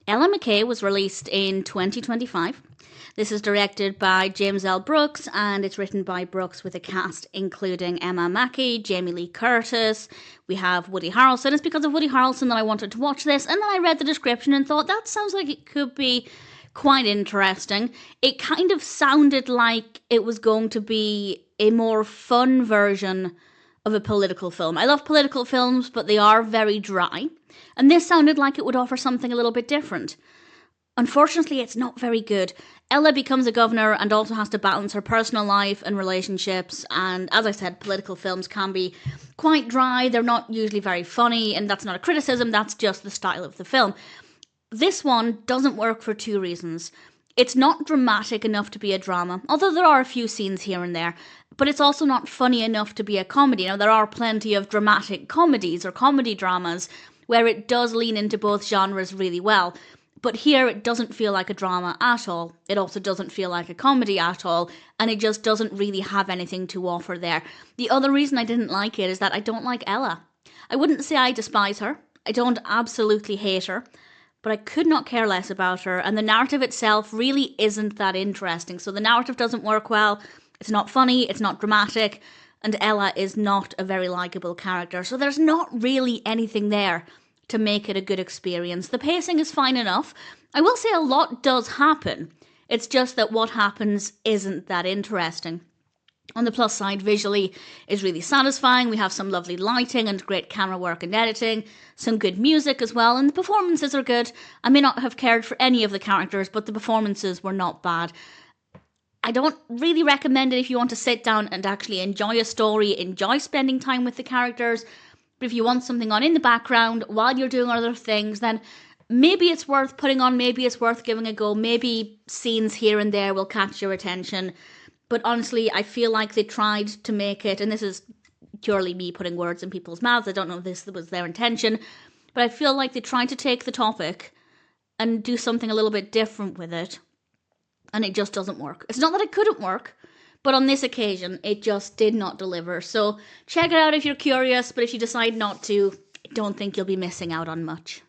Ella McCay was released in 2025. This is directed by James L. Brooks and it's written by Brooks with a cast including Emma Mackey, Jamie Lee Curtis. We have Woody Harrelson. It's because of Woody Harrelson that I wanted to watch this, and then I read the description and thought that sounds like it could be quite interesting. It kind of sounded like it was going to be a more fun version of a political film. I love political films, but they are very dry. And this sounded like it would offer something a little bit different. Unfortunately, it's not very good. Ella becomes a governor and also has to balance her personal life and relationships. And as I said, political films can be quite dry. They're not usually very funny, and that's not a criticism, that's just the style of the film. This one doesn't work for two reasons. It's not dramatic enough to be a drama, although there are a few scenes here and there, but it's also not funny enough to be a comedy. Now, there are plenty of dramatic comedies or comedy dramas where it does lean into both genres really well, but here it doesn't feel like a drama at all. It also doesn't feel like a comedy at all, and it just doesn't really have anything to offer there. The other reason I didn't like it is that I don't like Ella. I wouldn't say I despise her. I don't absolutely hate her, but I could not care less about her, and the narrative itself really isn't that interesting. So the narrative doesn't work well, it's not funny, it's not dramatic, and Ella is not a very likeable character, so there's not really anything there to make it a good experience. The pacing is fine enough. I will say a lot does happen, it's just that what happens isn't that interesting. On the plus side, visually is really satisfying. We have some lovely lighting and great camera work and editing, some good music as well, and the performances are good. I may not have cared for any of the characters, but the performances were not bad. I don't really recommend it if you want to sit down and actually enjoy a story, enjoy spending time with the characters. But if you want something on in the background while you're doing other things, then maybe it's worth putting on, maybe it's worth giving a go, maybe scenes here and there will catch your attention. But honestly, I feel like they tried to make it, and this is purely me putting words in people's mouths, I don't know if this was their intention, but I feel like they tried to take the topic and do something a little bit different with it, and it just doesn't work. It's not that it couldn't work, but on this occasion, it just did not deliver. So check it out if you're curious, but if you decide not to, I don't think you'll be missing out on much.